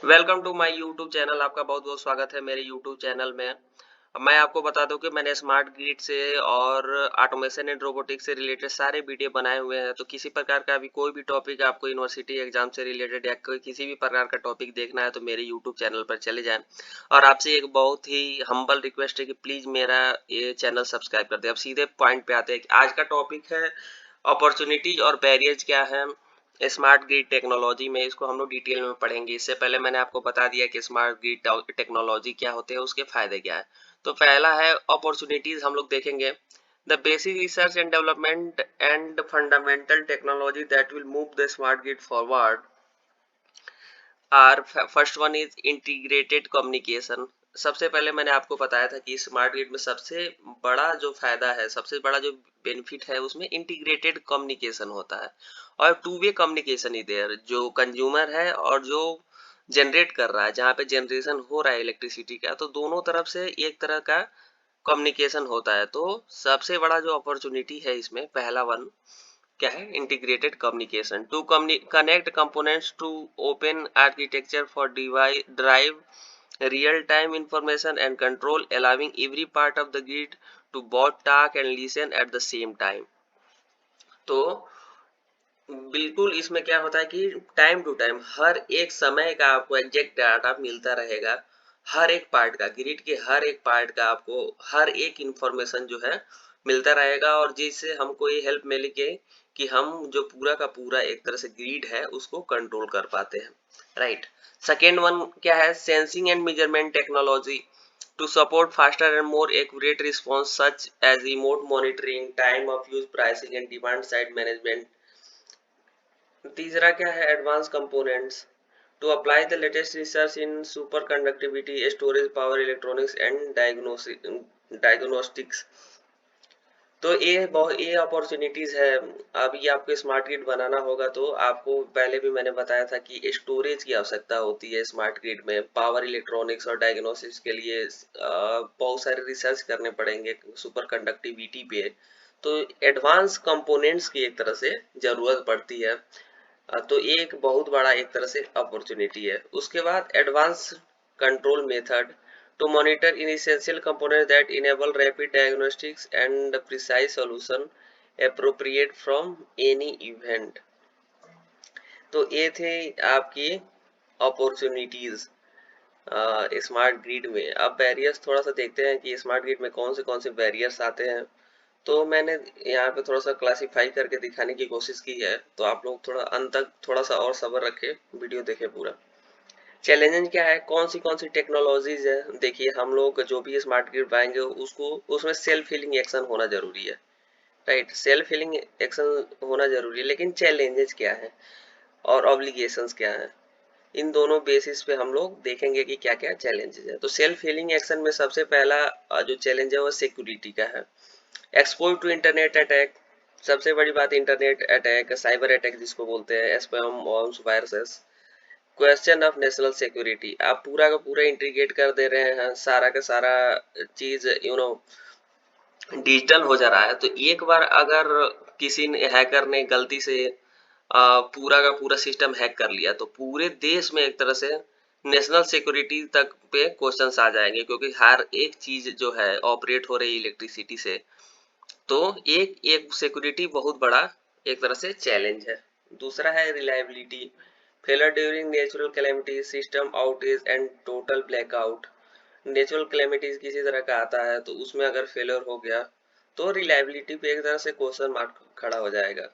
Welcome to my YouTube channel. आपका बहुत बहुत स्वागत है मेरे यूट्यूब चैनल में। मैं आपको बता दूं कि मैंने स्मार्ट ग्रिड से और ऑटोमेशन एंड रोबोटिक्स से रिलेटेड सारे वीडियो बनाए हुए हैं। तो किसी प्रकार का भी कोई भी टॉपिक आपको यूनिवर्सिटी एग्जाम से रिलेटेड या कोई किसी भी प्रकार का टॉपिक देखना है तो मेरे यूट्यूब चैनल पर चले जाएं। और आपसे एक बहुत ही हम्बल रिक्वेस्ट है कि प्लीज मेरा ये चैनल सब्सक्राइब कर दें। अब सीधे पॉइंट पे आते हैं। आज का टॉपिक है अपॉर्चुनिटीज और बैरियर्स क्या है स्मार्ट ग्रिड टेक्नोलॉजी में। इसको हम लोग डिटेल में पढ़ेंगे। इससे पहले मैंने आपको बता दिया कि स्मार्ट ग्रिड टेक्नोलॉजी क्या होते हैं, उसके फायदे क्या है। तो पहला है अपॉर्चुनिटीज। हम लोग देखेंगे the basic research and development and fundamental technology that will move the smart grid forward our first one is integrated communication. सबसे पहले मैंने आपको बताया था कि स्मार्ट ग्रिड में सबसे बड़ा जो फायदा है, सबसे बड़ा जो बेनिफिट है, उसमें इंटीग्रेटेड कम्युनिकेशन होता है और टू वे कम्युनिकेशन ही देयर। जो कंज्यूमर है और जो जनरेट कर रहा है, जहाँ पे जनरेशन हो रहा है इलेक्ट्रिसिटी का, तो दोनों तरफ से एक तरह का कम्युनिकेशन होता है। तो सबसे बड़ा जो अपॉर्चुनिटी है इसमें, पहला वन क्या है, integrated communication to connect components to open architecture for drive real time information and control allowing every part of the grid to both talk and listen at the same time. तो बिल्कुल इसमें क्या होता है कि time to time हर एक समय का आपको एग्जैक्ट डाटा मिलता रहेगा। हर एक पार्ट का, ग्रिड के हर एक पार्ट का आपको हर एक इंफॉर्मेशन जो है मिलता रहेगा, और जिससे हमको ये हेल्प मिलेगी कि हम जो पूरा का पूरा एक तरह से ग्रिड है उसको कंट्रोल कर पाते हैं। राइट। सेकेंड वन क्या है, sensing and measurement technology to support faster and more accurate response such as remote monitoring, time of use pricing and demand side management। तीसरा क्या है, advance components to apply the latest research in superconductivity, storage, power electronics and diagnostics. तो ये opportunities है। अब ये आपको smart grid बनाना होगा तो आपको पहले भी मैंने बताया था कि स्टोरेज की आवश्यकता होती है स्मार्ट ग्रिड में। पावर इलेक्ट्रॉनिक्स और डायग्नोसिस के लिए बहुत सारे रिसर्च करने पड़ेंगे सुपर कंडक्टिविटी पे। तो एडवांस कंपोनेंट्स की एक तरह से जरूरत पड़ती है। तो ये एक बहुत बड़ा एक तरह से अपॉर्चुनिटी है। उसके बाद advance control method to monitor in essential components that enable rapid diagnostics and precise solution appropriate from any event। तो ये थे आपकी अपॉर्चुनिटीज स्मार्ट ग्रिड में। अब बैरियर्स थोड़ा सा देखते हैं कि स्मार्ट ग्रिड में कौन से बैरियर्स आते हैं। तो मैंने यहाँ पे थोड़ा सा क्लासिफाई करके दिखाने की कोशिश की है, तो आप लोग थोड़ा अंत तक थोड़ा सा और सब्र रखे, वीडियो देखे पूरा। चैलेंजेस क्या है, कौन सी टेक्नोलॉजीज है। देखिए, हम लोग जो भी स्मार्ट ग्रिड बनाएंगे उसको उसमें सेल्फ हीलिंग एक्शन होना जरूरी है। राइट, सेल्फ हीलिंग एक्शन होना जरूरी है, लेकिन चैलेंजेस क्या है और ऑब्लिगेशंस क्या है, इन दोनों बेसिस पे हम लोग देखेंगे कि क्या क्या चैलेंजेस है। तो सेल्फ हीलिंग एक्शन में सबसे पहला जो चैलेंज है वो सिक्योरिटी का है। एक्सपोज टू इंटरनेट अटैक, सबसे बड़ी बात इंटरनेट अटैक, साइबर अटैक जिसको बोलते हैं, स्पैम और viruses. Question of national security, आप पूरा का पूरा इंटीग्रेट कर दे रहे हैं, सारा का सारा चीज डिजिटल हो जा रहा है। तो एक बार अगर किसी ने हैकर ने गलती से पूरा का पूरा सिस्टम हैक कर लिया तो पूरे देश में एक तरह से नेशनल सिक्योरिटी तक पे क्वेश्चंस आ जाएंगे, क्योंकि हर एक चीज जो है ऑपरेट हो रही है इलेक्ट्रिसिटी से। तो एक एक सिक्योरिटी बहुत बड़ा एक तरह से चैलेंज है। दूसरा है reliability, failure during natural calamities, system outage and total blackout. Natural calamities किसी तरह का आता है तो उसमें अगर फेलर हो गया तो रिलायबिलिटी पे एक तरह से क्वेश्चन मार्क खड़ा हो जाएगा।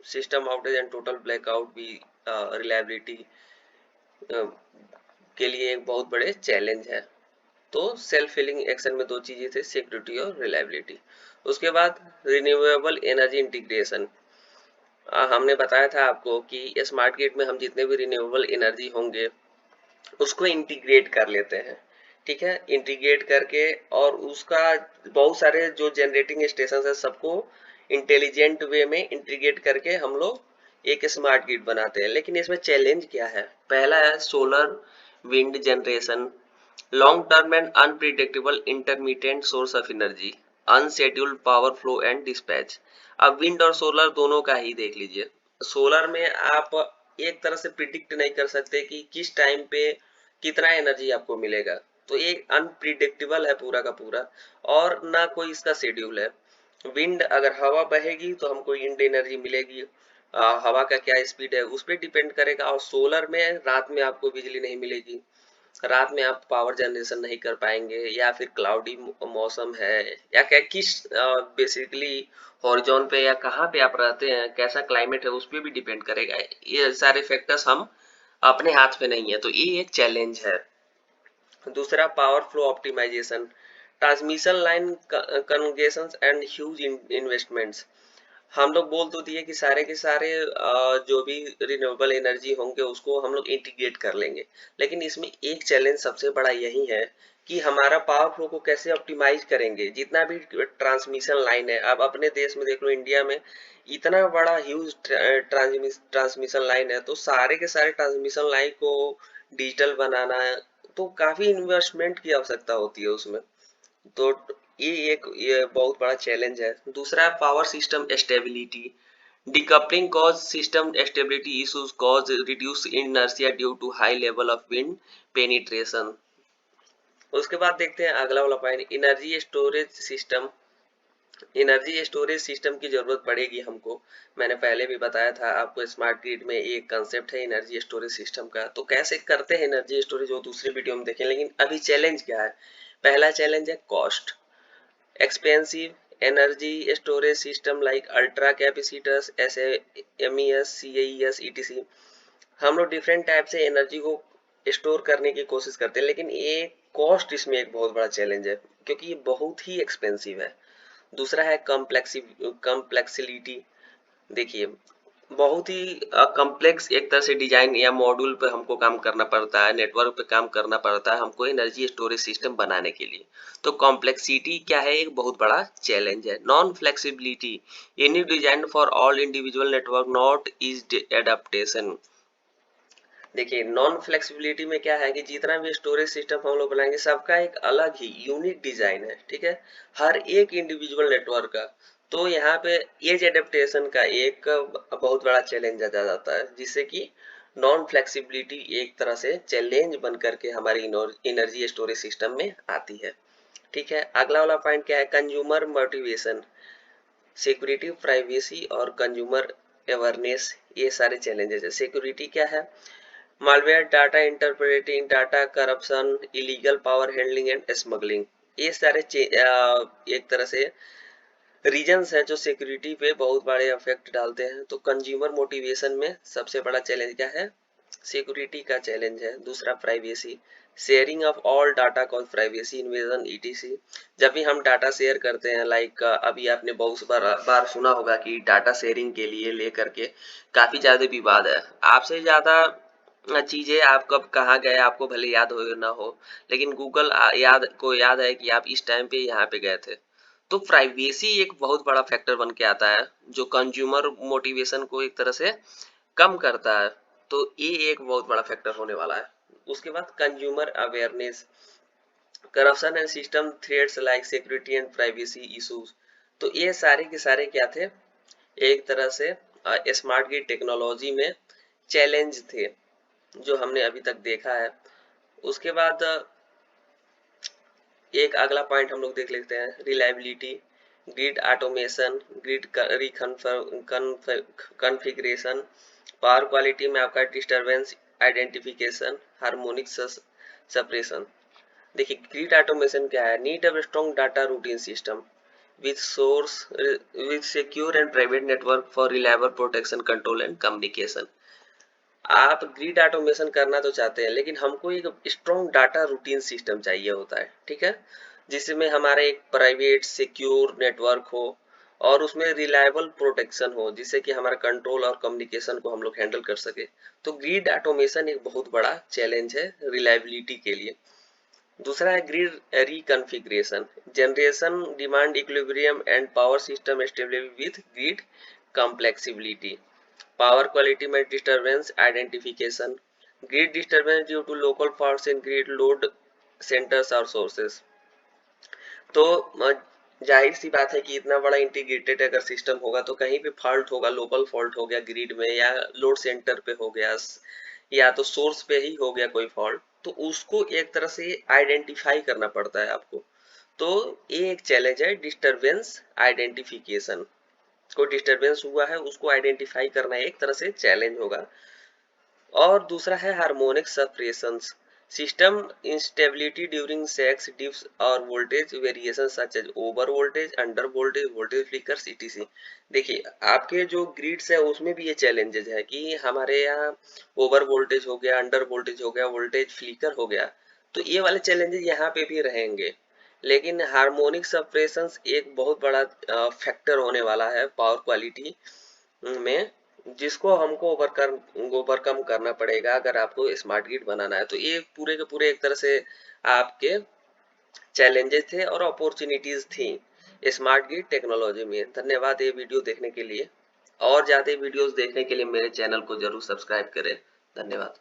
System outage and total blackout भी रिलायबिलिटी के लिए एक बहुत बड़े चैलेंज है। तो सेल्फ हीलिंग एक्शन में दो चीजें थे, सिक्योरिटी और रिलायबिलिटी। उसके बाद रिन्यूएबल एनर्जी इंटीग्रेशन। हमने बताया था आपको कि स्मार्ट ग्रिड में हम जितने भी रिन्यूएबल एनर्जी होंगे उसको इंटीग्रेट कर लेते हैं। ठीक है, इंटीग्रेट करके और उसका बहुत सारे जो जनरेटिंग स्टेशन है सबको इंटेलिजेंट वे में इंटीग्रेट करके हम लोग एक स्मार्ट ग्रिड बनाते हैं। लेकिन इसमें चैलेंज क्या है, पहला है solar wind generation, long term and unpredictable intermediate source of energy, unscheduled power flow and dispatch. अब विंड और सोलर दोनों का ही देख लीजिए। सोलर में आप एक तरह से प्रिडिक्ट नहीं कर सकते कि किस टाइम पे कितना एनर्जी आपको मिलेगा। तो ये अनप्रिडिक्टेबल है पूरा का पूरा, और ना कोई इसका शेड्यूल है। विंड, अगर हवा बहेगी तो हमको विंड एनर्जी मिलेगी, हवा का क्या स्पीड है उस पर डिपेंड करेगा। और सोलर में रात में आपको बिजली नहीं मिलेगी, रात में आप पावर जनरेशन नहीं कर पाएंगे, या फिर क्लाउडी मौसम है, या क्या किस बेसिकली हॉरिजॉन पे या कहाँ पे आप रहते हैं, कैसा क्लाइमेट है उस पर भी डिपेंड करेगा। ये सारे फैक्टर्स हम अपने हाथ में नहीं है, तो ये एक चैलेंज है। दूसरा, power flow optimization, transmission line conversions and huge investments. हम लोग बोल तो दिए कि सारे के सारे जो भी रिन्यूएबल एनर्जी होंगे उसको हम लोग इंटीग्रेट कर लेंगे, लेकिन इसमें एक चैलेंज सबसे बड़ा यही है कि हमारा पावर फ्लो को कैसे ऑप्टिमाइज करेंगे। जितना भी ट्रांसमिशन लाइन है, अब अपने देश में देख लो, इंडिया में इतना बड़ा ह्यूज ट्रांसमिशन लाइन है, तो सारे के सारे ट्रांसमिशन लाइन को डिजिटल बनाना है, तो काफी इन्वेस्टमेंट की आवश्यकता होती है उसमें। तो ये बहुत बड़ा चैलेंज है। दूसरा, power system stability, decoupling cause system stability issues cause reduce inertia due to high level of wind penetration. उसके बाद देखते हैं अगला वाला point, energy storage system. Energy storage system की जरूरत पड़ेगी हमको। मैंने पहले भी बताया था आपको, स्मार्ट ग्रिड में एक कंसेप्ट है एनर्जी स्टोरेज सिस्टम का। तो कैसे करते हैं एनर्जी स्टोरेज वो दूसरी वीडियो में देखें, लेकिन अभी चैलेंज क्या है। पहला चैलेंज है cost. Expensive energy storage system like ultra capacitors, SMES, CAES, etc. हम लोग डिफरेंट टाइप से एनर्जी को स्टोर करने की कोशिश करते हैं, लेकिन ये कॉस्ट इसमें एक बहुत बड़ा चैलेंज है, क्योंकि ये बहुत ही एक्सपेंसिव है। दूसरा है कम्प्लेक्सिलिटी। देखिए, बहुत ही कम्प्लेक्स एक तरह से डिजाइन या मॉड्यूल पे हमको काम करना पड़ता है, नेटवर्क पे काम करना पड़ता है हमको एनर्जी स्टोरेज सिस्टम बनाने के लिए। तो कॉम्प्लेक्सिटी क्या है, एक बहुत बड़ा चैलेंज है। Non flexibility, any design for all individual network not is adaptation. देखिए, नॉन फ्लेक्सिबिलिटी में क्या है कि जितना भी स्टोरेज सिस्टम हम लोग बनाएंगे सबका एक अलग ही यूनिक डिजाइन है, ठीक है, हर एक इंडिविजुअल नेटवर्क का। तो यहाँ पे एज एडेप्टेशन का एक बहुत बड़ा चैलेंज आ जाता है, जिससे कि नॉन फ्लेक्सिबिलिटी एक तरह से चैलेंज बन करके हमारी एनर्जी स्टोरेज सिस्टम में आती है। ठीक है, अगला वाला पॉइंट क्या है, कंज्यूमर मोटिवेशन, सिक्योरिटी, प्राइवेसी और कंज्यूमर अवेयरनेस। ये सारे चैलेंजेस है। सिक्योरिटी क्या है, malware, data interpreting, data corruption, illegal power handling and smuggling. ये सारे एक तरह से रीजंस हैं जो सिक्योरिटी पे बहुत बड़े इफेक्ट डालते हैं। तो कंज्यूमर मोटिवेशन में सबसे बड़ा चैलेंज क्या है, सिक्योरिटी का चैलेंज है। दूसरा, privacy, sharing of all data cause privacy invasion etc. जब भी हम डाटा शेयर करते हैं, लाइक अभी आपने बहुत बार सुना होगा कि डाटा शेयरिंग के लिए लेकर के काफी ज्यादा विवाद है। आपसे ज्यादा चीजें आप कब कहाँ गए आपको भले याद हो या ना हो, लेकिन गूगल याद है कि आप इस टाइम पे यहाँ पे गए थे। तो प्राइवेसी एक बहुत बड़ा फैक्टर बन के आता है, जो कंज्यूमर मोटिवेशन को एक तरह से कम करता है। तो ये एक बहुत बड़ा फैक्टर होने वाला है। उसके बाद consumer awareness, corruption and system threats like security and privacy issues. तो ये सारे के सारे क्या थे, एक तरह से स्मार्ट ग्रिड टेक्नोलॉजी में चैलेंज थे जो हमने अभी तक देखा है। उसके बाद एक अगला पॉइंट हम लोग देख लेते हैं, reliability, grid automation, grid configuration, power quality में आपका डिस्टरबेंस आइडेंटिफिकेशन, हार्मोनिक सेपरेशन। देखिए, ग्रिड ऑटोमेशन क्या है, need of strong data routing system with source with secure and private network for reliable protection, control and communication। आप grid automation करना तो चाहते हैं, लेकिन हमको एक स्ट्रॉन्ग डाटा रूटीन सिस्टम चाहिए होता है, ठीक है, जिसमें हमारा एक प्राइवेट सिक्योर नेटवर्क हो और उसमें रिलायबल प्रोटेक्शन हो, जिससे कि हमारा कंट्रोल और कम्युनिकेशन को हम लोग हैंडल कर सके। तो ग्रिड ऑटोमेशन एक बहुत बड़ा चैलेंज है रिलायबिलिटी के लिए। दूसरा है grid reconfiguration, generation demand equilibrium and power system stability with grid complexibility. Power quality में disturbance identification, grid disturbance due to local faults in grid load centres और सोर्सेस। तो जाहिर सी बात है कि इतना बड़ा इंटीग्रेटेड अगर सिस्टम होगा तो कहीं पे फॉल्ट होगा, लोकल फॉल्ट हो गया ग्रिड में, या लोड सेंटर पे हो गया, या तो सोर्स पे ही हो गया कोई फॉल्ट, तो उसको एक तरह से आइडेंटिफाई करना पड़ता है आपको। तो ये एक चैलेंज है, डिस्टरबेंस आइडेंटिफिकेशन। कोई डिस्टरबेंस हुआ है उसको आइडेंटिफाई करना एक तरह से चैलेंज होगा। और दूसरा है harmonic suppressions, system instability during sags dips और voltage variation such as over voltage, under voltage, voltage flickers etc. देखिए आपके जो ग्रिड्स है उसमें भी ये चैलेंजेस है कि हमारे यहाँ ओवर वोल्टेज हो गया, अंडर वोल्टेज हो गया, वोल्टेज फ्लिकर हो गया, तो ये वाले चैलेंजेस यहाँ पे भी रहेंगे। लेकिन हार्मोनिक सप्रेशंस एक बहुत बड़ा फैक्टर होने वाला है पावर क्वालिटी में, जिसको हमको ओवरकम करना पड़ेगा अगर आपको स्मार्ट ग्रिड बनाना है। तो ये पूरे के पूरे एक तरह से आपके चैलेंजेस थे और अपॉर्चुनिटीज थी स्मार्ट ग्रिड टेक्नोलॉजी में। धन्यवाद ये वीडियो देखने के लिए। और ज्यादा वीडियोस देखने के लिए मेरे चैनल को जरूर सब्सक्राइब करें। धन्यवाद।